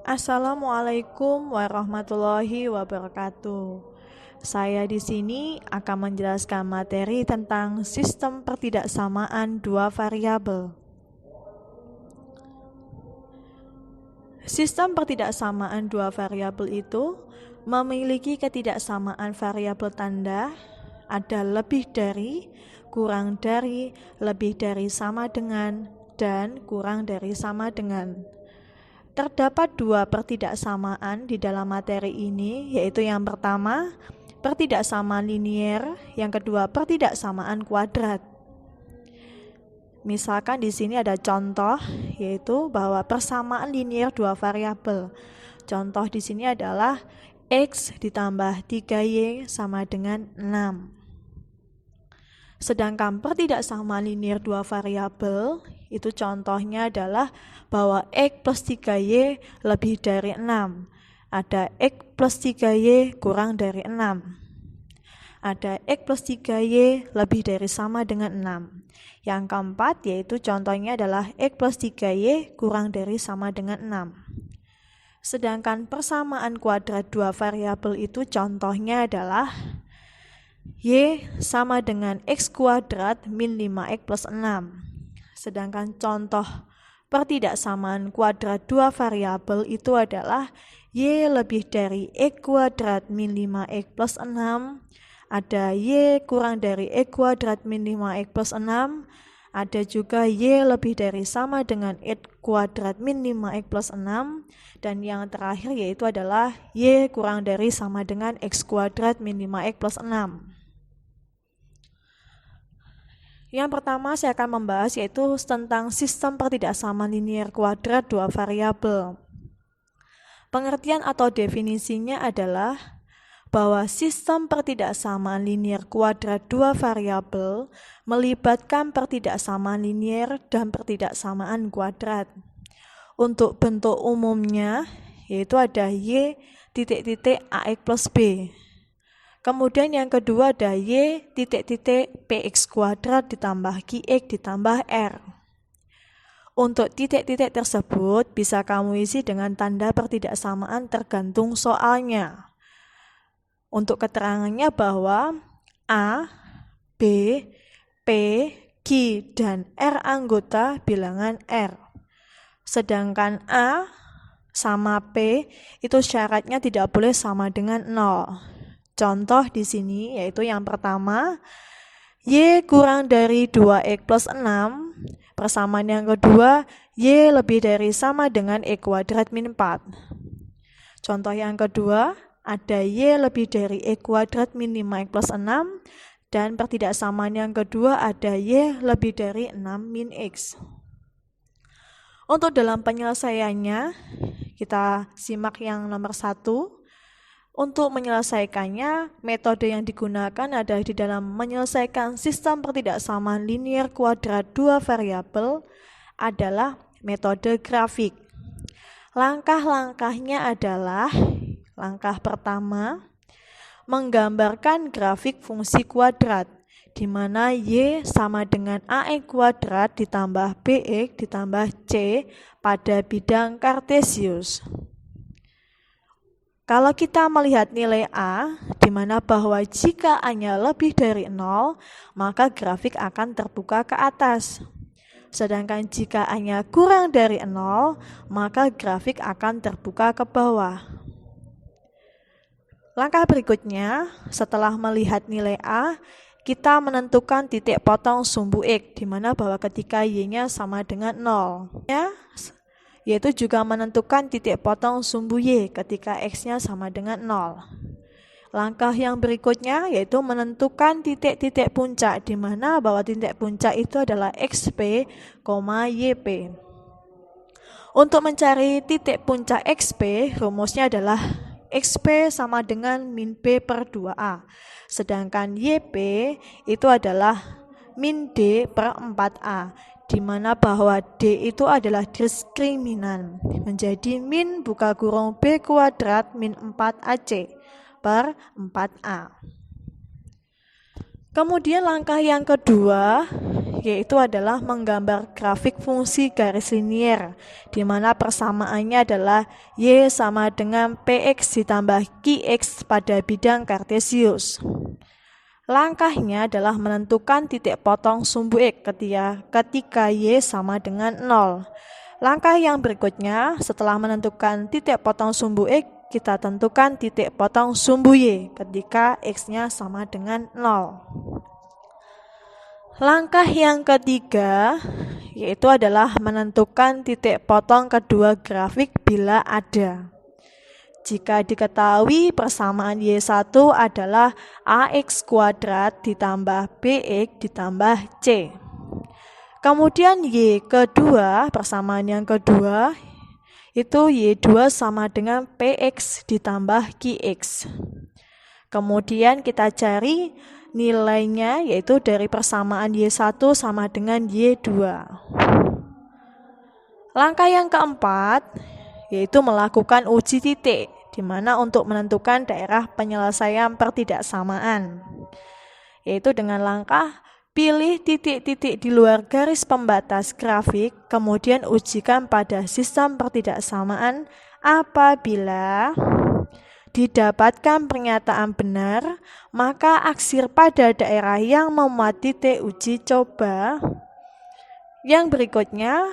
Assalamualaikum warahmatullahi wabarakatuh. Saya di sini akan menjelaskan materi tentang sistem pertidaksamaan dua variabel. Sistem pertidaksamaan dua variabel itu memiliki ketidaksamaan variabel tanda, ada lebih dari, kurang dari, lebih dari sama dengan, dan kurang dari sama dengan. Terdapat dua pertidaksamaan di dalam materi ini, yaitu yang pertama, pertidaksamaan linier, yang kedua, pertidaksamaan kuadrat. Misalkan di sini ada contoh, yaitu bahwa persamaan linier dua variabel. Contoh di sini adalah X ditambah 3Y sama dengan 6. Sedangkan pertidaksamaan linier dua variabel, itu contohnya adalah bahwa X plus 3Y lebih dari 6. Ada X plus 3Y kurang dari 6. Ada X plus 3Y lebih dari sama dengan 6. Yang keempat yaitu contohnya adalah X plus 3Y kurang dari sama dengan 6. Sedangkan persamaan kuadrat dua variabel itu contohnya adalah Y sama dengan X kuadrat min 5X plus 6. Sedangkan contoh pertidaksamaan kuadrat dua variabel itu adalah Y lebih dari X kuadrat min 5X plus 6. Ada Y kurang dari X kuadrat min 5X plus 6. Ada juga Y lebih dari sama dengan X kuadrat min 5X plus 6. Dan yang terakhir yaitu adalah Y kurang dari sama dengan X kuadrat min 5X plus 6. Yang pertama saya akan membahas yaitu tentang sistem pertidaksamaan linier kuadrat dua variabel. Pengertian atau definisinya adalah bahwa sistem pertidaksamaan linier kuadrat dua variabel melibatkan pertidaksamaan linier dan pertidaksamaan kuadrat. Untuk bentuk umumnya yaitu ada Y titik-titik AX plus B. Kemudian yang kedua ada Y titik-titik PX kuadrat ditambah QX ditambah R. Untuk titik-titik tersebut bisa kamu isi dengan tanda pertidaksamaan tergantung soalnya. Untuk keterangannya bahwa A, B, P, Q, dan R anggota bilangan R. Sedangkan A sama P itu syaratnya tidak boleh sama dengan 0. Contoh di sini yaitu yang pertama, Y kurang dari 2X plus 6. Persamaan yang kedua, Y lebih dari sama dengan X kuadrat min 4. Contoh yang kedua, ada Y lebih dari X kuadrat min 5X plus 6. Dan pertidaksamaan yang kedua ada Y lebih dari 6 min X. Untuk dalam penyelesaiannya, kita simak yang nomor 1. Untuk menyelesaikannya, metode yang digunakan adalah di dalam menyelesaikan sistem pertidaksamaan linier kuadrat dua variabel adalah metode grafik. Langkah-langkahnya adalah langkah pertama, menggambarkan grafik fungsi kuadrat, di mana Y sama dengan AX kuadrat ditambah BX ditambah C pada bidang kartesius. Kalau kita melihat nilai A, di mana bahwa jika A-nya lebih dari 0, maka grafik akan terbuka ke atas. Sedangkan jika A-nya kurang dari 0, maka grafik akan terbuka ke bawah. Langkah berikutnya, setelah melihat nilai A, kita menentukan titik potong sumbu X, di mana bahwa ketika Y-nya sama dengan 0. Yaitu juga menentukan titik potong sumbu Y ketika X-nya sama dengan 0. Langkah yang berikutnya yaitu menentukan titik-titik puncak, di mana bahwa titik puncak itu adalah XP, YP. Untuk mencari titik puncak XP, rumusnya adalah XP sama dengan min B per 2A. Sedangkan YP itu adalah min D per 4A. Di mana bahwa D itu adalah diskriminan, menjadi min buka kurung B kuadrat min 4AC per 4A. Kemudian langkah yang kedua yaitu adalah menggambar grafik fungsi garis linier, di mana persamaannya adalah Y sama dengan PX ditambah QX pada bidang kartesius. Langkahnya adalah menentukan titik potong sumbu X ketika Y sama dengan 0. Langkah yang berikutnya, setelah menentukan titik potong sumbu X, kita tentukan titik potong sumbu Y ketika X-nya sama dengan 0. Langkah yang ketiga yaitu adalah menentukan titik potong kedua grafik bila ada. Jika diketahui persamaan Y1 adalah AX kuadrat ditambah BX ditambah C. Kemudian Y kedua, persamaan yang kedua itu Y2 sama dengan PX ditambah QX. Kemudian kita cari nilainya yaitu dari persamaan Y1 sama dengan Y2. Langkah yang keempat yaitu melakukan uji titik, di mana untuk menentukan daerah penyelesaian pertidaksamaan, yaitu dengan langkah pilih titik-titik di luar garis pembatas grafik, kemudian ujikan pada sistem pertidaksamaan apabila didapatkan pernyataan benar, maka aksir pada daerah yang memuat titik uji coba. Yang berikutnya,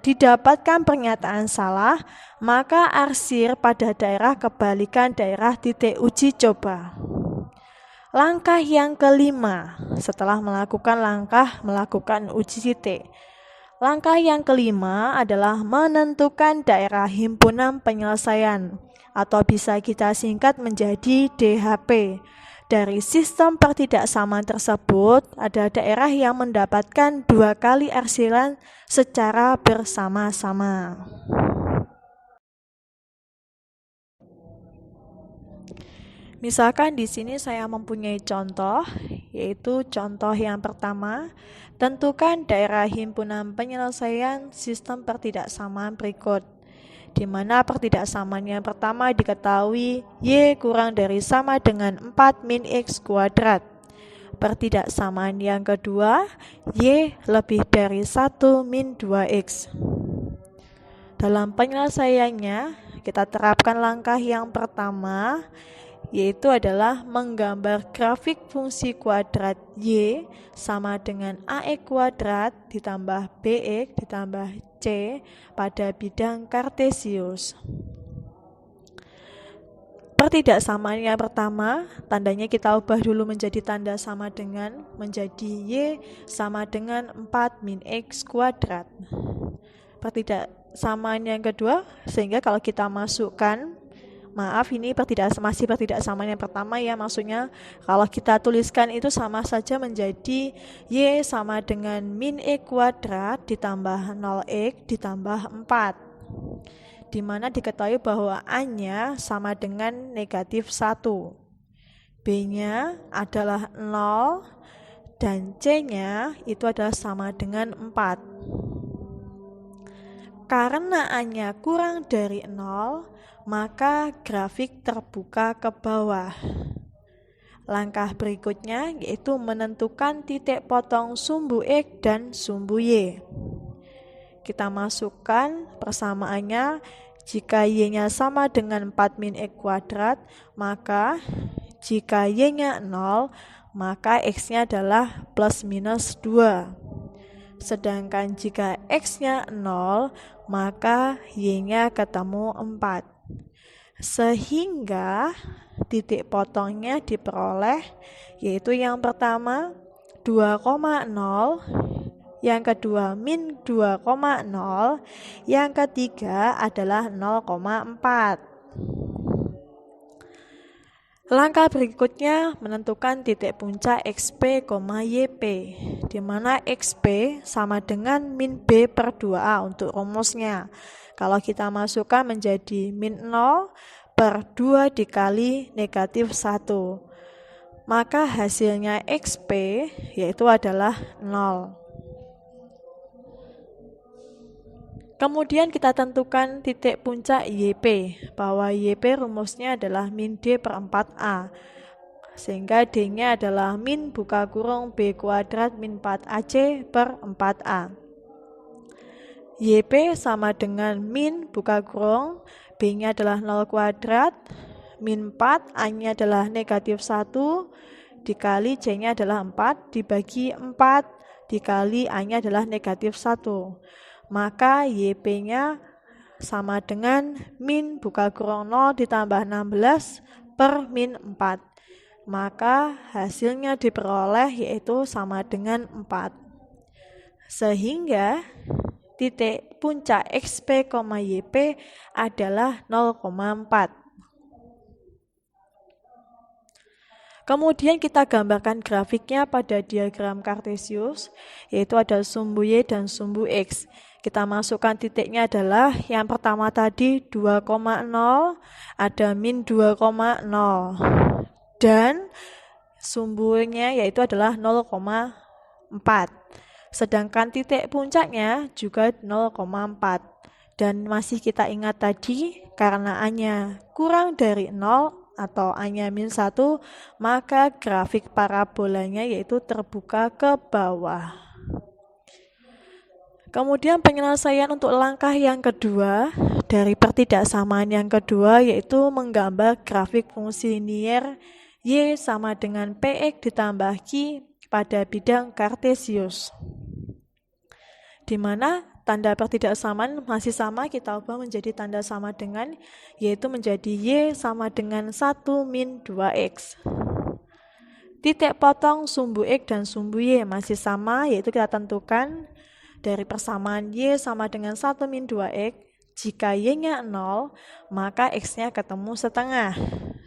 didapatkan pernyataan salah, maka arsir pada daerah kebalikan daerah titik uji coba. Langkah yang kelima, setelah melakukan uji titik. Langkah yang kelima adalah menentukan daerah himpunan penyelesaian, atau bisa kita singkat menjadi DHP. Dari sistem pertidaksamaan tersebut, ada daerah yang mendapatkan 2 kali arsiran secara bersama-sama. Misalkan di sini saya mempunyai contoh, yaitu contoh yang pertama, tentukan daerah himpunan penyelesaian sistem pertidaksamaan berikut, di mana pertidaksamaan yang pertama diketahui Y kurang dari sama dengan 4 min X kuadrat. Pertidaksamaan yang kedua, Y lebih dari 1 min 2X. Dalam penyelesaiannya, kita terapkan langkah yang pertama, yaitu adalah menggambar grafik fungsi kuadrat Y sama dengan AX kuadrat ditambah BX ditambah C pada bidang kartesius. Pertidaksamaan yang pertama, tandanya kita ubah dulu menjadi tanda sama dengan, menjadi Y sama dengan 4 min X kuadrat. Pertidaksamaan yang kedua, sehingga kalau kita masukkan, ini masih pertidaksamaan yang pertama ya, maksudnya kalau kita tuliskan itu sama saja menjadi Y sama dengan min X kuadrat ditambah 0X ditambah 4, di mana diketahui bahwa A-nya sama dengan negatif 1, B-nya adalah 0, dan C-nya itu adalah sama dengan 4. Karena A-nya kurang dari 0, maka grafik terbuka ke bawah. Langkah berikutnya yaitu menentukan titik potong sumbu X dan sumbu Y. Kita masukkan persamaannya, jika Y-nya sama dengan 4 min X kuadrat, maka jika Y-nya 0, maka X-nya adalah plus minus 2. Sedangkan jika X-nya 0, maka Y-nya ketemu 4. Sehingga titik potongnya diperoleh, yaitu yang pertama 2,0, yang kedua min 2,0, yang ketiga adalah 0,4. Langkah berikutnya menentukan titik puncak XP, YP, di mana XP sama dengan min B per 2A untuk rumusnya. Kalau kita masukkan menjadi min 0 per 2 dikali negatif 1, maka hasilnya XP yaitu adalah 0. Kemudian kita tentukan titik puncak YP, bahwa YP rumusnya adalah min D per 4A. Sehingga D-nya adalah min buka kurung B kuadrat min 4AC per 4A. YP sama dengan min buka kurung B-nya adalah 0 kuadrat min 4, A-nya adalah negatif 1 dikali C-nya adalah 4 dibagi 4 dikali A-nya adalah negatif 1. Maka YP-nya sama dengan min buka kurung 0 ditambah 16 per min 4. Maka hasilnya diperoleh yaitu sama dengan 4. Sehingga titik puncak XP, YP adalah 0,4. Kemudian kita gambarkan grafiknya pada diagram Kartesius, yaitu ada sumbu Y dan sumbu X. Kita masukkan titiknya adalah yang pertama tadi 2,0, ada min 2,0. Dan sumbunya yaitu adalah 0,4. Sedangkan titik puncaknya juga 0,4. Dan masih kita ingat tadi, karena A-nya kurang dari 0 atau A-nya min 1, maka grafik parabolanya yaitu terbuka ke bawah. Kemudian penyelesaian untuk langkah yang kedua dari pertidaksamaan yang kedua yaitu menggambar grafik fungsi linier Y sama dengan PX ditambah Q pada bidang Kartesius. Di mana tanda pertidaksamaan masih sama, kita ubah menjadi tanda sama dengan, yaitu menjadi Y sama dengan 1 min 2X. Titik potong sumbu X dan sumbu Y masih sama, yaitu kita tentukan dari persamaan Y sama dengan 1 min 2X. Jika Y-nya 0, maka X-nya ketemu setengah.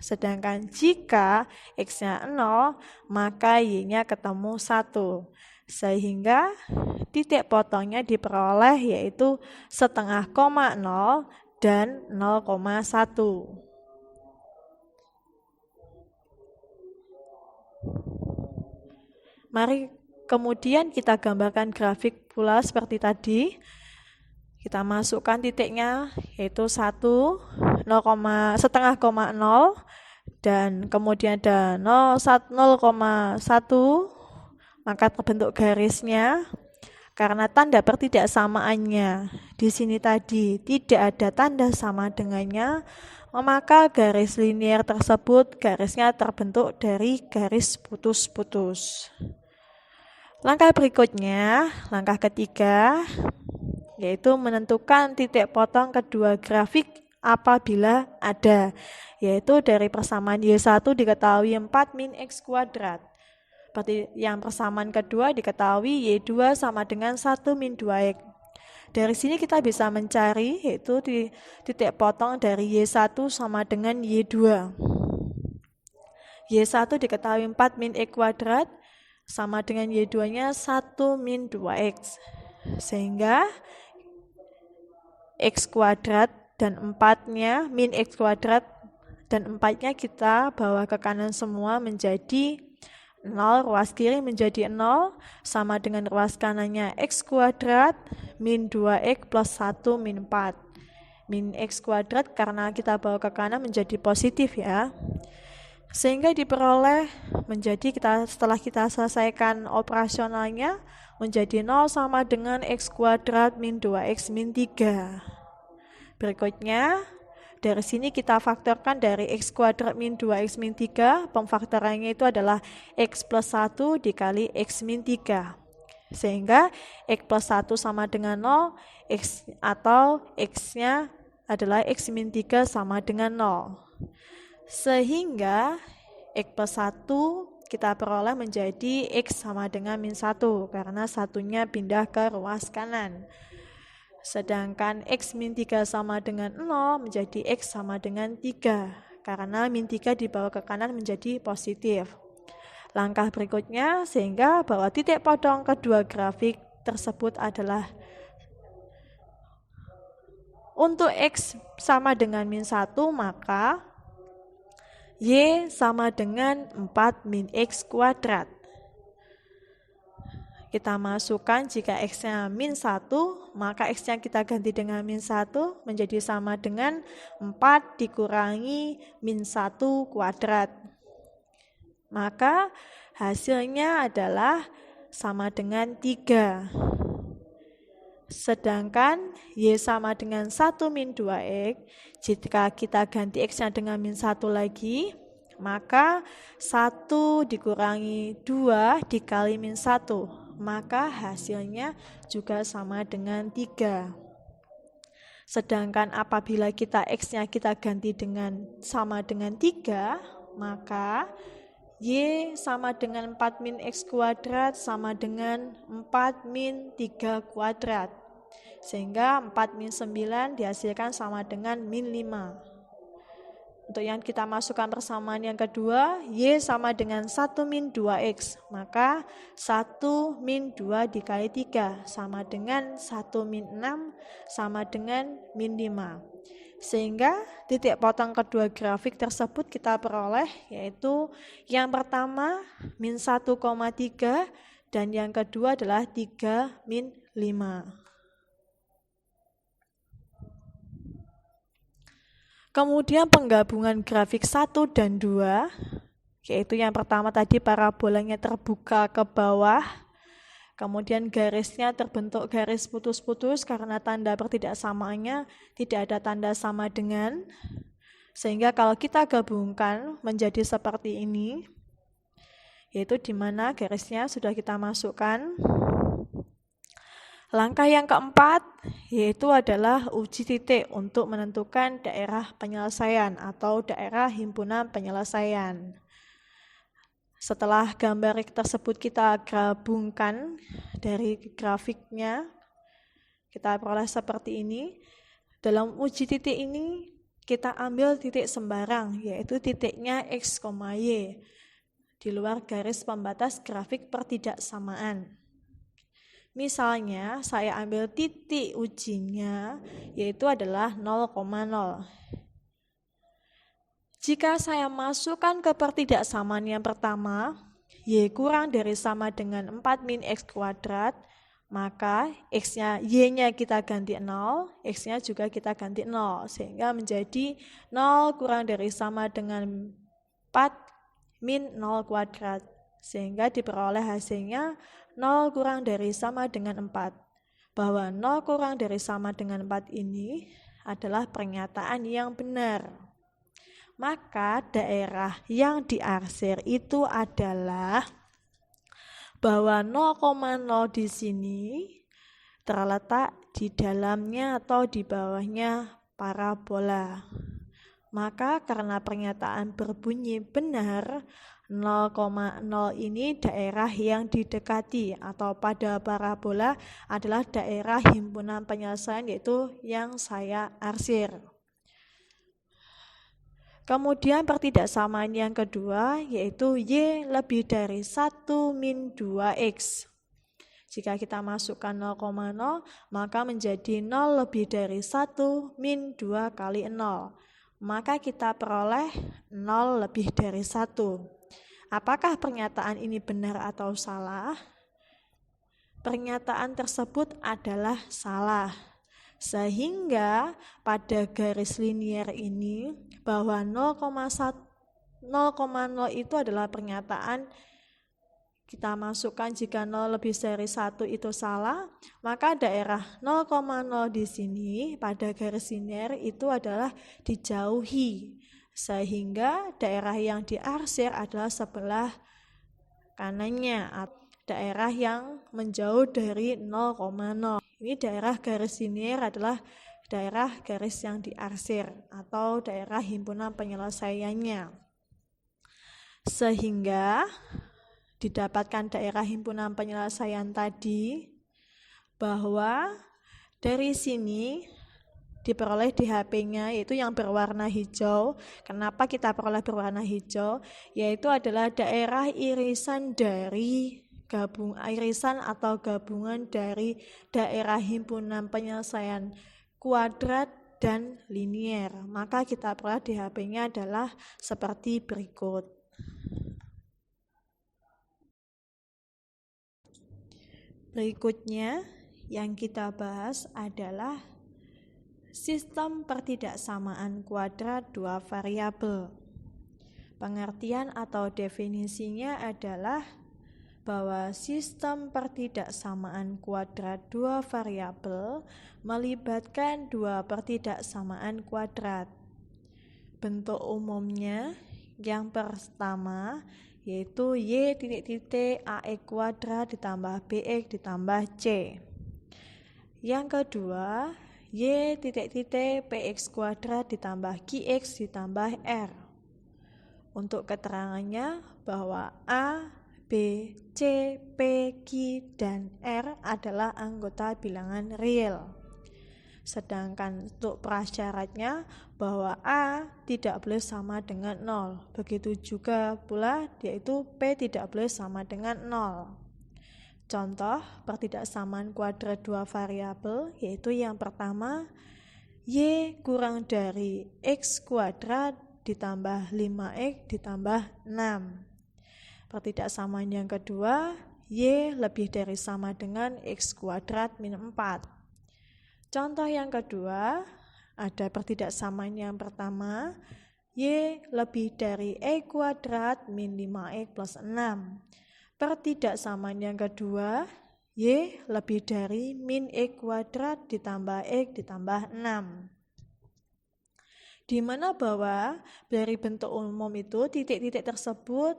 Sedangkan jika X-nya 0, maka Y-nya ketemu 1. Sehingga titik potongnya diperoleh yaitu setengah koma 0 dan 0,1. Mari kemudian kita gambarkan grafik pula seperti tadi. Kita masukkan titiknya yaitu 1, setengah koma 0 dan kemudian ada 0,1, maka terbentuk garisnya. Karena tanda pertidaksamaannya di sini tadi tidak ada tanda sama dengannya, maka garis linier tersebut garisnya terbentuk dari garis putus-putus. Langkah berikutnya, langkah ketiga, yaitu menentukan titik potong kedua grafik apabila ada, yaitu dari persamaan Y1 diketahui 4 min X kuadrat. Seperti yang persamaan kedua diketahui Y2 sama dengan 1 min 2X. Dari sini kita bisa mencari yaitu di titik potong dari Y1 sama dengan Y2. Y1 diketahui 4 min X kuadrat sama dengan Y2-nya 1 min 2X. Sehingga X kuadrat dan 4-nya min X kuadrat dan 4-nya kita bawa ke kanan semua menjadi 0, ruas kiri menjadi 0 sama dengan ruas kanannya X kuadrat min 2X plus 1 min 4. Min X kuadrat karena kita bawa ke kanan menjadi positif ya. Sehingga diperoleh menjadi setelah kita selesaikan operasionalnya menjadi 0 sama dengan X kuadrat min 2X min 3. Berikutnya, dari sini kita faktorkan dari X kuadrat min 2X min 3, pemfaktorannya itu adalah X plus 1 dikali X min 3. Sehingga X plus 1 sama dengan 0, X atau X-nya adalah X min 3 sama dengan 0. Sehingga X plus 1 kita peroleh menjadi X sama dengan min 1, karena satunya pindah ke ruas kanan. Sedangkan X min 3 sama dengan 0 menjadi X sama dengan 3, karena min 3 dibawa ke kanan menjadi positif. Langkah berikutnya, sehingga bahwa titik potong kedua grafik tersebut adalah untuk X sama dengan min 1, maka Y sama dengan 4 min X kuadrat. Kita masukkan jika X-nya min 1, maka X-nya kita ganti dengan min 1 menjadi sama dengan 4 dikurangi min 1 kuadrat. Maka hasilnya adalah sama dengan 3. Sedangkan Y sama dengan 1 min 2X, jika kita ganti X-nya dengan min 1 lagi, maka 1 dikurangi 2 dikali min 1, maka hasilnya juga sama dengan 3. Sedangkan apabila kita X-nya kita ganti dengan sama dengan 3, maka Y sama dengan 4 min X kuadrat sama dengan 4 min 3 kuadrat. Sehingga 4 min 9 dihasilkan sama dengan min 5. Untuk yang kita masukkan persamaan yang kedua, Y sama dengan 1 min 2X. Maka 1 min 2 dikali 3 sama dengan 1 min 6 sama dengan min 5. Sehingga titik potong kedua grafik tersebut kita peroleh, yaitu yang pertama min 1,3 dan yang kedua adalah 3 min 5. Kemudian penggabungan grafik 1 dan 2, yaitu yang pertama tadi parabolanya terbuka ke bawah, kemudian garisnya terbentuk garis putus-putus karena tanda pertidaksamaannya tidak ada tanda sama dengan, sehingga kalau kita gabungkan menjadi seperti ini, yaitu di mana garisnya sudah kita masukkan. Langkah yang keempat yaitu adalah uji titik untuk menentukan daerah penyelesaian atau daerah himpunan penyelesaian. Setelah gambar tersebut kita gabungkan dari grafiknya, kita peroleh seperti ini. Dalam uji titik ini kita ambil titik sembarang, yaitu titiknya X, Y di luar garis pembatas grafik pertidaksamaan. Misalnya saya ambil titik ujinya yaitu adalah 0,0. Jika saya masukkan ke pertidaksamaan yang pertama, Y kurang dari sama dengan 4 min X kuadrat, maka X-nya, Y-nya kita ganti 0, X-nya juga kita ganti 0, sehingga menjadi 0 kurang dari sama dengan 4 min 0 kuadrat, sehingga diperoleh hasilnya 0 kurang dari sama dengan 4. Bahwa 0 kurang dari sama dengan 4 ini adalah pernyataan yang benar. Maka daerah yang diarsir itu adalah bahwa 0,0 di sini terletak di dalamnya atau di bawahnya parabola. Maka karena pernyataan berbunyi benar, 0,0 ini daerah yang didekati atau pada parabola adalah daerah himpunan penyelesaian, yaitu yang saya arsir. Kemudian pertidaksamaan yang kedua yaitu Y lebih dari 1 min 2X. Jika kita masukkan 0,0 maka menjadi 0 lebih dari 1 min 2 kali 0. Maka kita peroleh 0 lebih dari 1. Apakah pernyataan ini benar atau salah? Pernyataan tersebut adalah salah. Sehingga pada garis linier ini bahwa 0,0 itu adalah pernyataan kita masukkan jika 0 lebih dari 1 itu salah, maka daerah 0,0 di sini pada garis linier itu adalah dijauhi. Sehingga daerah yang diarsir adalah sebelah kanannya, daerah yang menjauh dari 0,0. Ini daerah garis linier adalah daerah garis yang diarsir atau daerah himpunan penyelesaiannya. Sehingga didapatkan daerah himpunan penyelesaian tadi bahwa dari sini diperoleh di HP-nya yaitu yang berwarna hijau. Kenapa kita peroleh berwarna hijau? Yaitu adalah daerah irisan dari irisan atau gabungan dari daerah himpunan penyelesaian kuadrat dan linier. Maka kita peroleh di HP-nya adalah seperti berikut. Berikutnya yang kita bahas adalah sistem pertidaksamaan kuadrat dua variabel. Pengertian atau definisinya adalah bahwa sistem pertidaksamaan kuadrat dua variabel melibatkan dua pertidaksamaan kuadrat. Bentuk umumnya yang pertama yaitu y titik ax kuadrat ditambah bx ditambah c. Yang kedua y titik px kuadrat ditambah qx ditambah r. Untuk keterangannya bahwa a, b, c, p, q, dan r adalah anggota bilangan real. Sedangkan untuk prasyaratnya bahwa a tidak boleh sama dengan 0. Begitu juga pula yaitu p tidak boleh sama dengan 0. Contoh pertidaksamaan kuadrat dua variabel yaitu yang pertama y kurang dari x kuadrat ditambah 5x ditambah 6. Pertidaksamaan yang kedua y lebih dari sama dengan x kuadrat min 4. Contoh yang kedua ada pertidaksamaan yang pertama y lebih dari x kuadrat min 5x plus 6. Pertidaksamaan yang kedua y lebih dari min x kuadrat ditambah x ditambah 6. Di mana bahwa dari bentuk umum itu titik-titik tersebut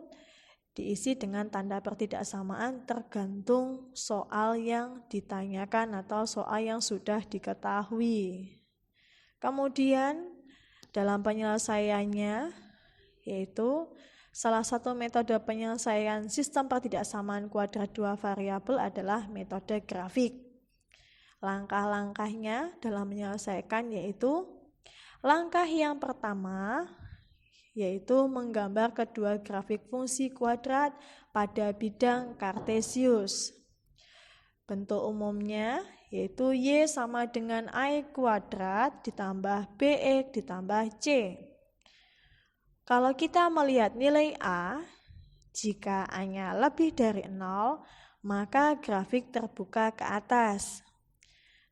diisi dengan tanda pertidaksamaan tergantung soal yang ditanyakan atau soal yang sudah diketahui. Kemudian dalam penyelesaiannya yaitu salah satu metode penyelesaian sistem pertidaksamaan kuadrat dua variabel adalah metode grafik. Langkah-langkahnya dalam menyelesaikan yaitu langkah yang pertama yaitu menggambar kedua grafik fungsi kuadrat pada bidang kartesius. Bentuk umumnya yaitu y sama dengan ax kuadrat ditambah bx ditambah c. Kalau kita melihat nilai a, jika a-nya lebih dari 0, maka grafik terbuka ke atas.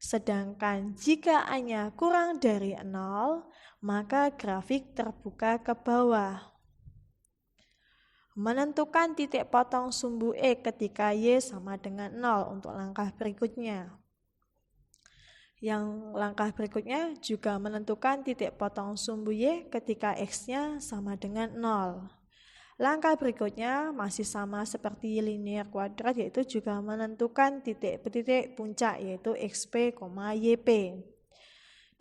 Sedangkan jika a-nya kurang dari 0, maka grafik terbuka ke bawah. Menentukan titik potong sumbu X ketika Y sama dengan 0 untuk langkah berikutnya. Yang langkah berikutnya juga menentukan titik potong sumbu Y ketika X-nya sama dengan 0. Langkah berikutnya masih sama seperti linear kuadrat yaitu juga menentukan titik-titik puncak yaitu XP, YP.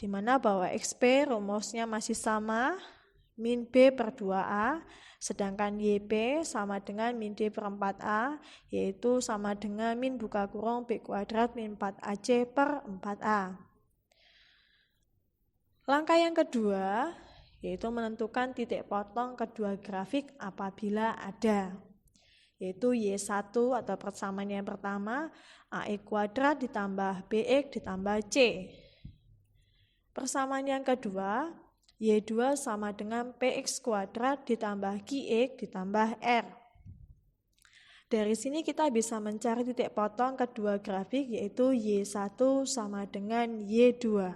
Di mana bahwa XP rumusnya masih sama min B per 2A, sedangkan YP sama dengan min D per 4A, yaitu sama dengan min buka kurung B kuadrat min 4AC per 4A. Langkah yang kedua, yaitu menentukan titik potong kedua grafik apabila ada, yaitu Y1 atau persamaan yang pertama, AX kuadrat ditambah BX ditambah C. Persamaan yang kedua, Y2 sama dengan PX kuadrat ditambah QX ditambah R. Dari sini kita bisa mencari titik potong kedua grafik yaitu Y1 sama dengan Y2.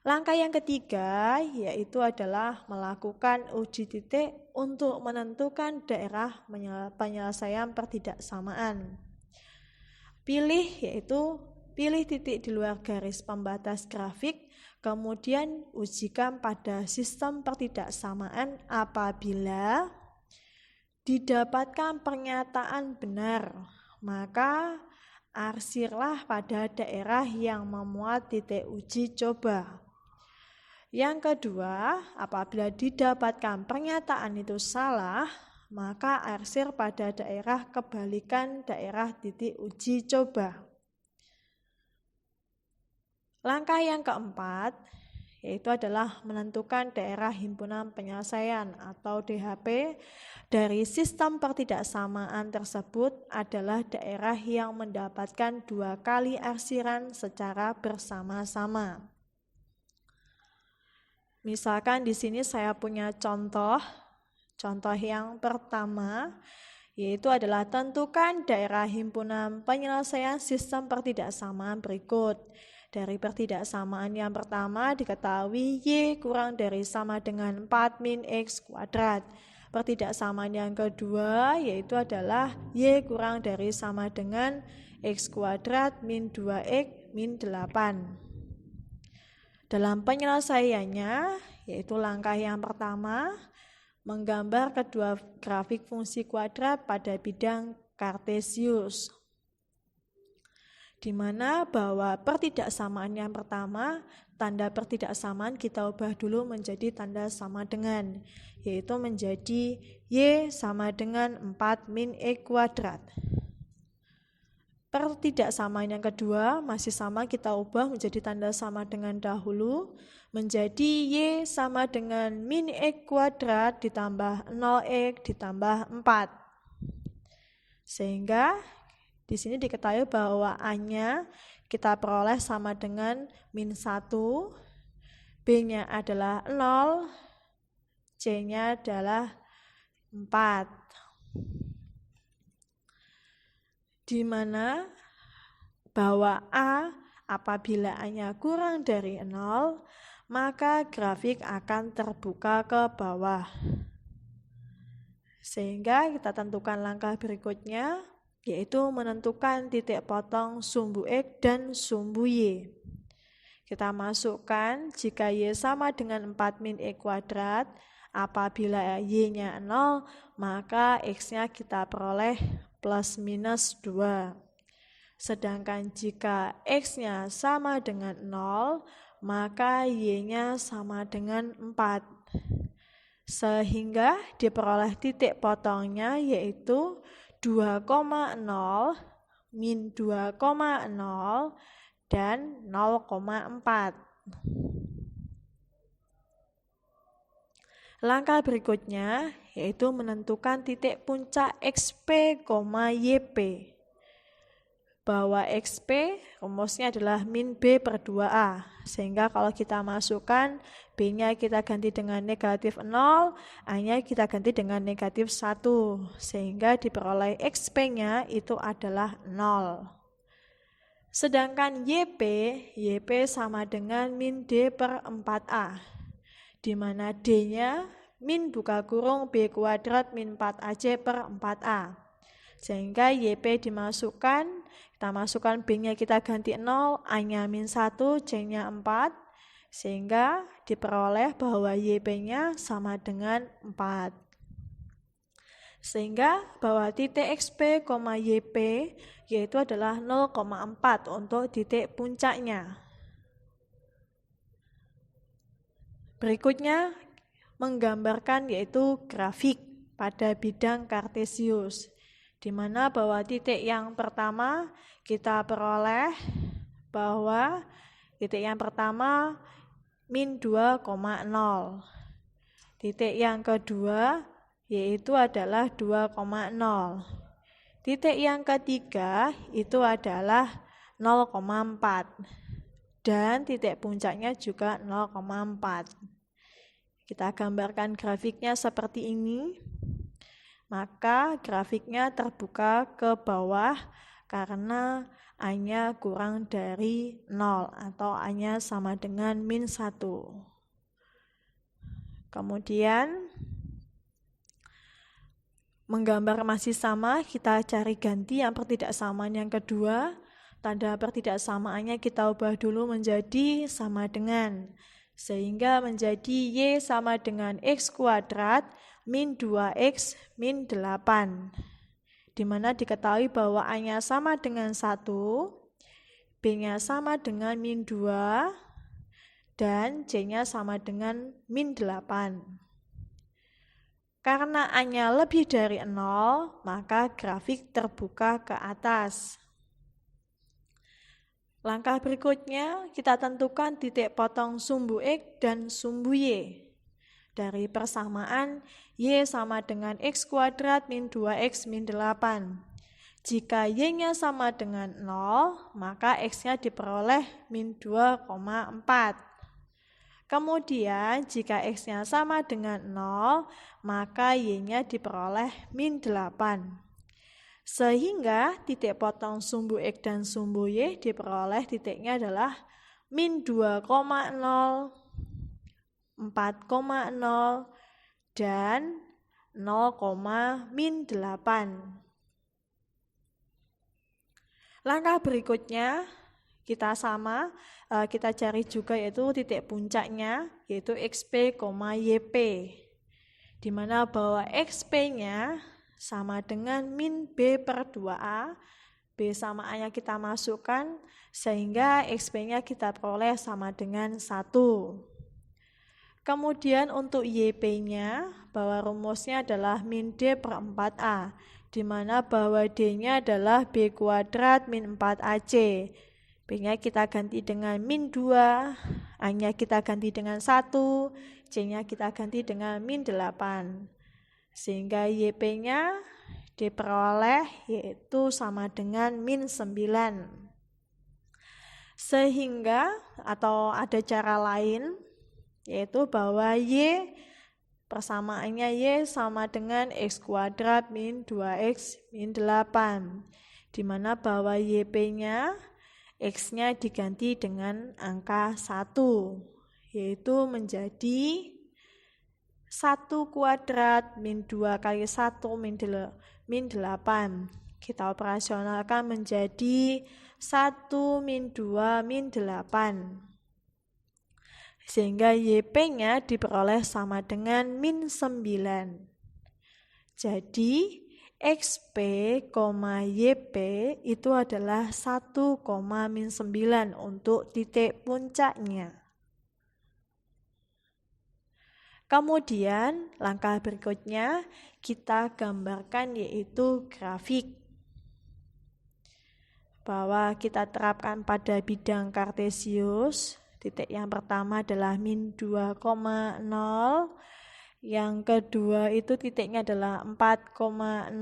Langkah yang ketiga yaitu adalah melakukan uji titik untuk menentukan daerah penyelesaian pertidaksamaan. Pilih titik di luar garis pembatas grafik, kemudian ujikan pada sistem pertidaksamaan apabila didapatkan pernyataan benar, maka arsirlah pada daerah yang memuat titik uji coba. Yang kedua, apabila didapatkan pernyataan itu salah, maka arsir pada daerah kebalikan daerah titik uji coba. Langkah yang keempat yaitu adalah menentukan daerah himpunan penyelesaian atau DHP dari sistem pertidaksamaan tersebut adalah daerah yang mendapatkan 2 kali arsiran secara bersama-sama. Misalkan di sini saya punya contoh yang pertama yaitu adalah tentukan daerah himpunan penyelesaian sistem pertidaksamaan berikut. Dari pertidaksamaan yang pertama diketahui Y kurang dari sama dengan 4 min X kuadrat. Pertidaksamaan yang kedua yaitu adalah Y kurang dari sama dengan X kuadrat min 2X min 8. Dalam penyelesaiannya, yaitu langkah yang pertama, menggambar kedua grafik fungsi kuadrat pada bidang kartesius, di mana bahwa pertidaksamaan yang pertama, tanda pertidaksamaan kita ubah dulu menjadi tanda sama dengan, yaitu menjadi Y sama dengan 4 min X kuadrat. Pertidaksamaan yang kedua masih sama, kita ubah menjadi tanda sama dengan dahulu, menjadi Y sama dengan min X kuadrat ditambah 0X ditambah 4. Sehingga di sini diketahui bahwa A-nya kita peroleh sama dengan min 1, B-nya adalah 0, C-nya adalah 4. Di mana bahwa A apabila A-nya kurang dari 0, maka grafik akan terbuka ke bawah. Sehingga kita tentukan langkah berikutnya, yaitu menentukan titik potong sumbu X dan sumbu Y. Kita masukkan jika Y sama dengan 4 min X kuadrat, apabila Y-nya 0, maka X-nya kita peroleh plus minus 2. Sedangkan jika X-nya sama dengan 0, maka Y-nya sama dengan 4. Sehingga diperoleh titik potongnya yaitu 2,0, min 2,0, dan 0,4. Langkah berikutnya yaitu menentukan titik puncak XP, YP. Bahwa XP rumusnya adalah min B per 2A. Sehingga kalau kita masukkan, B-nya kita ganti dengan negatif 0, A-nya kita ganti dengan negatif 1. Sehingga diperoleh XP-nya itu adalah 0. Sedangkan YP sama dengan min D per 4A. Di mana D-nya min buka kurung B kuadrat min 4AC per 4A. Sehingga YP dimasukkan, kita masukkan B-nya kita ganti 0, A-nya min 1, C-nya 4, sehingga diperoleh bahwa YP-nya sama dengan 4. Sehingga bahwa titik XP, YP yaitu adalah 0,4 untuk titik puncaknya. Berikutnya menggambarkan yaitu grafik pada bidang kartesius, di mana bahwa titik yang pertama kita peroleh bahwa titik yang pertama min 2,0. Titik yang kedua yaitu adalah 2,0. Titik yang ketiga itu adalah 0,4. Dan titik puncaknya juga 0,4. Kita gambarkan grafiknya seperti ini. Maka grafiknya terbuka ke bawah karena A-nya kurang dari 0 atau A-nya sama dengan min 1. Kemudian menggambar masih sama, kita cari ganti yang pertidaksamaan yang kedua. Tanda pertidaksamaannya kita ubah dulu menjadi sama dengan, sehingga menjadi Y sama dengan X kuadrat min 2X min 8, di mana diketahui bahwa A-nya sama dengan 1, B-nya sama dengan min 2, dan C-nya sama dengan min 8. Karena A-nya lebih dari 0, maka grafik terbuka ke atas. Langkah berikutnya, kita tentukan titik potong sumbu X dan sumbu Y. Dari persamaan Y sama dengan X kuadrat min 2X min 8. Jika Y-nya sama dengan 0, maka X-nya diperoleh min 2,4. Kemudian jika X-nya sama dengan 0, maka Y-nya diperoleh min 8. Sehingga titik potong sumbu X dan sumbu Y diperoleh titiknya adalah min 2,0, 4,0, dan 0,-8. Langkah berikutnya kita cari juga yaitu titik puncaknya, yaitu XP, YP, di mana bahwa XP-nya sama dengan min B per 2A, B sama A-nya kita masukkan, sehingga XP-nya kita peroleh sama dengan 1. Kemudian untuk YP-nya, bahwa rumusnya adalah min D per 4A, di mana bahwa D-nya adalah B kuadrat min 4AC. B-nya kita ganti dengan min 2, A-nya kita ganti dengan 1, C-nya kita ganti dengan min 8. Sehingga YP-nya diperoleh yaitu sama dengan min 9. Sehingga atau ada cara lain, yaitu bahwa Y persamaannya Y sama dengan X kuadrat min 2X min 8, di mana bahwa YP-nya X-nya diganti dengan angka 1, yaitu menjadi 1 kuadrat min 2 kali 1 min 8. Kita operasionalkan menjadi 1 min 2 min 8. Sehingga YP-nya diperoleh sama dengan min 9. Jadi XP, YP itu adalah 1, min 9 untuk titik puncaknya. Kemudian langkah berikutnya kita gambarkan yaitu grafik. Bahwa kita terapkan pada bidang kartesius. Titik yang pertama adalah min 2,0, yang kedua itu titiknya adalah 4,0,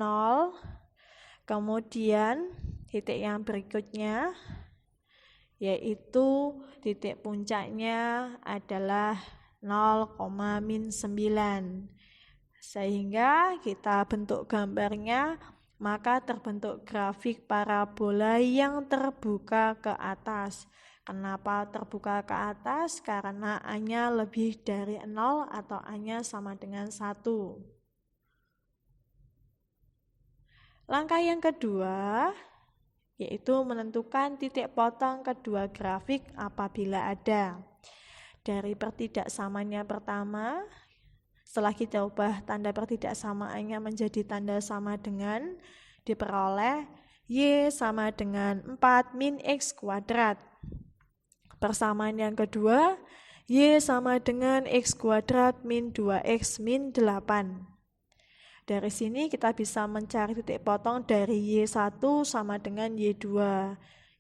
kemudian titik yang berikutnya yaitu titik puncaknya adalah 0,-9. Sehingga kita bentuk gambarnya, maka terbentuk grafik parabola yang terbuka ke atas. Kenapa terbuka ke atas? Karena A-nya lebih dari 0 atau A-nya sama dengan 1. Langkah yang kedua yaitu menentukan titik potong kedua grafik apabila ada. Dari pertidaksamannya pertama, setelah kita ubah tanda pertidaksamaannya menjadi tanda sama dengan, diperoleh Y sama dengan 4 min X kuadrat. Persamaan yang kedua, Y sama dengan X kuadrat min 2X min 8. Dari sini kita bisa mencari titik potong dari Y1 sama dengan Y2.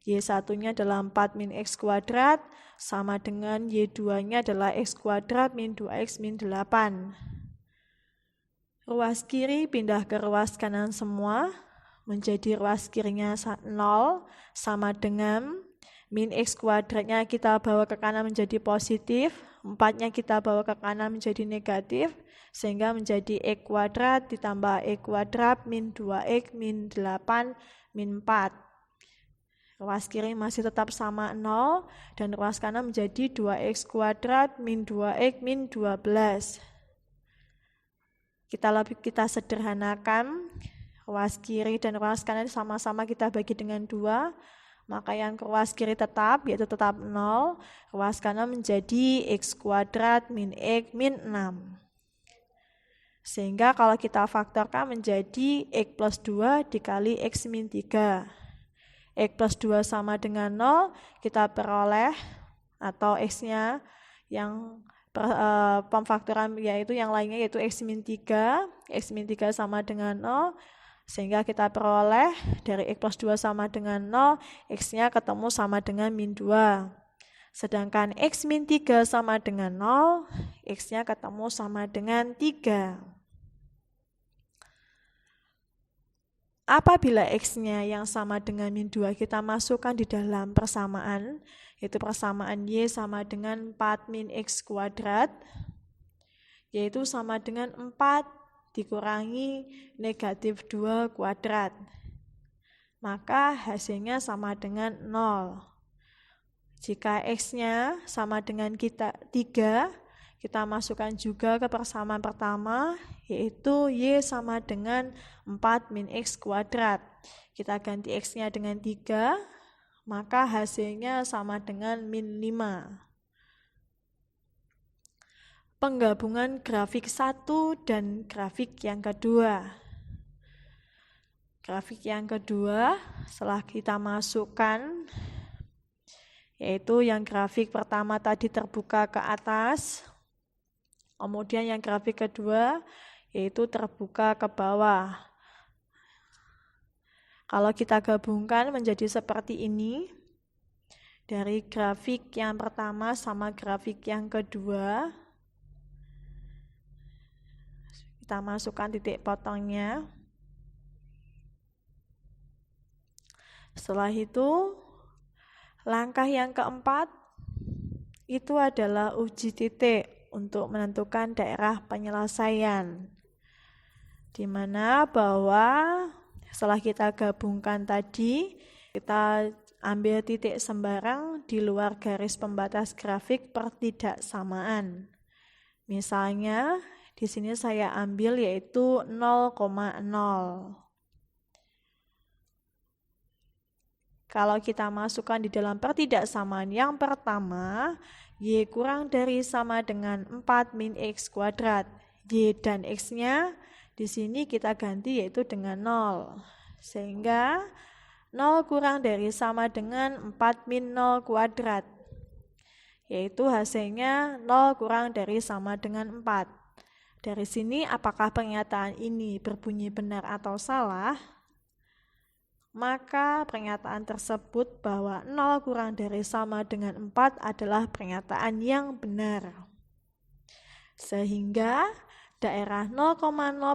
Y1-nya adalah 4 min X kuadrat, sama dengan Y2-nya adalah X kuadrat min 2X min 8. Ruas kiri pindah ke ruas kanan semua, menjadi ruas kirinya 0, sama dengan min X kuadratnya kita bawa ke kanan menjadi positif, 4-nya kita bawa ke kanan menjadi negatif, sehingga menjadi X kuadrat ditambah X kuadrat min 2X min 8 min 4. Ruas kiri masih tetap sama 0, dan ruas kanan menjadi 2X kuadrat min 2X min 12. Kita sederhanakan, ruas kiri dan ruas kanan sama-sama kita bagi dengan 2, maka yang ruas kiri tetap, yaitu tetap 0, ruas kanan menjadi X kuadrat min X min 6. Sehingga kalau kita faktorkan menjadi X plus 2 dikali X min 3. X plus 2 sama dengan 0, kita peroleh, atau X-nya yang pemfaktoran yaitu yang lainnya yaitu X min 3. X min 3 sama dengan 0. Sehingga kita peroleh dari X plus 2 sama dengan 0, X-nya ketemu sama dengan min 2. Sedangkan X min 3 sama dengan 0, X-nya ketemu sama dengan 3. Apabila X-nya yang sama dengan min 2 kita masukkan di dalam persamaan, yaitu persamaan Y sama dengan 4 min X kuadrat, yaitu sama dengan 4 dikurangi negatif 2 kuadrat. Maka hasilnya sama dengan 0. Jika X-nya sama dengan 3, kita masukkan juga ke persamaan pertama, yaitu Y sama dengan 4 min X kuadrat. Kita ganti X-nya dengan 3, maka hasilnya sama dengan min 5. Penggabungan grafik 1 dan grafik yang kedua. Grafik yang kedua, setelah kita masukkan, yaitu yang grafik pertama tadi terbuka ke atas, kemudian yang grafik kedua yaitu terbuka ke bawah. Kalau kita gabungkan menjadi seperti ini, dari grafik yang pertama sama grafik yang kedua, kita masukkan titik potongnya. Setelah itu, langkah yang keempat itu adalah uji titik untuk menentukan daerah penyelesaian, di mana bahwa setelah kita gabungkan tadi, kita ambil titik sembarang di luar garis pembatas grafik pertidaksamaan. Misalnya, di sini saya ambil yaitu 0,0. Kalau kita masukkan di dalam pertidaksamaan yang pertama, Y kurang dari sama dengan 4 min X kuadrat. Y dan X-nya di sini kita ganti yaitu dengan 0. Sehingga 0 kurang dari sama dengan 4 min 0 kuadrat. Yaitu hasilnya 0 kurang dari sama dengan 4. Dari sini apakah pernyataan ini berbunyi benar atau salah? Maka pernyataan tersebut bahwa 0 kurang dari sama dengan 4 adalah pernyataan yang benar. Sehingga daerah 0,0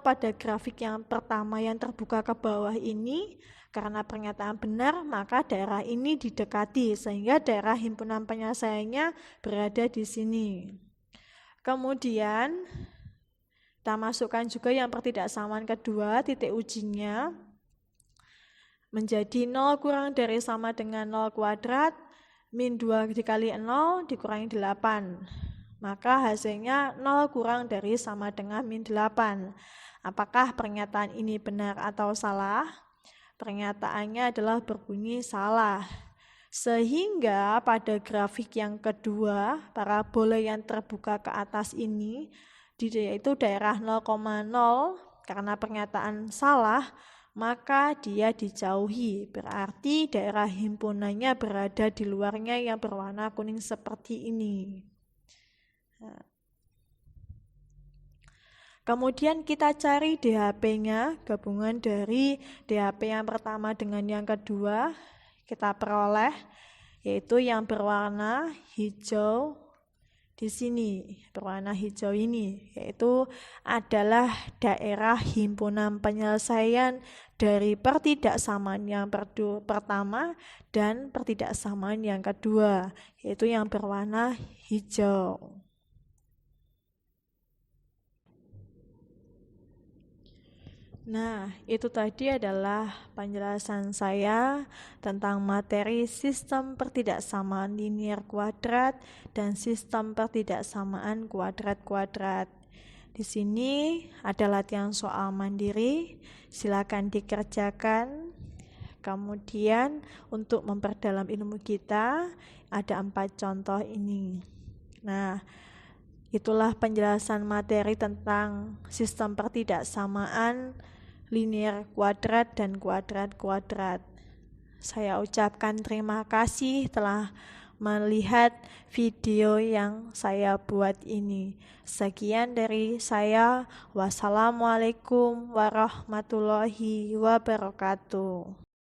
pada grafik yang pertama yang terbuka ke bawah ini, karena pernyataan benar, maka daerah ini didekati sehingga daerah himpunan penyelesaiannya berada di sini. Kemudian kita masukkan juga yang pertidaksamaan kedua, titik ujinya menjadi 0 kurang dari sama dengan 0 kuadrat, min 2 dikali 0 dikurangi 8. Maka hasilnya 0 kurang dari sama dengan min 8. Apakah pernyataan ini benar atau salah? Pernyataannya adalah berbunyi salah. Sehingga pada grafik yang kedua, parabola yang terbuka ke atas ini, yaitu daerah 0,0, karena pernyataan salah, maka dia dijauhi. Berarti daerah himpunannya berada di luarnya yang berwarna kuning seperti ini. Kemudian kita cari DHP-nya, gabungan dari DHP yang pertama dengan yang kedua, kita peroleh, yaitu yang berwarna hijau di sini, berwarna hijau ini, yaitu adalah daerah himpunan penyelesaian dari pertidaksamaan yang pertama dan pertidaksamaan yang kedua, yaitu yang berwarna hijau. Nah, itu tadi adalah penjelasan saya tentang materi sistem pertidaksamaan linier kuadrat dan sistem pertidaksamaan kuadrat-kuadrat. Di sini ada latihan soal mandiri, silakan dikerjakan. Kemudian untuk memperdalam ilmu kita, ada 4 contoh ini. Nah, itulah penjelasan materi tentang sistem pertidaksamaan linier kuadrat dan kuadrat-kuadrat. Saya ucapkan terima kasih telah melihat video yang saya buat ini. Sekian dari saya. Wassalamualaikum warahmatullahi wabarakatuh.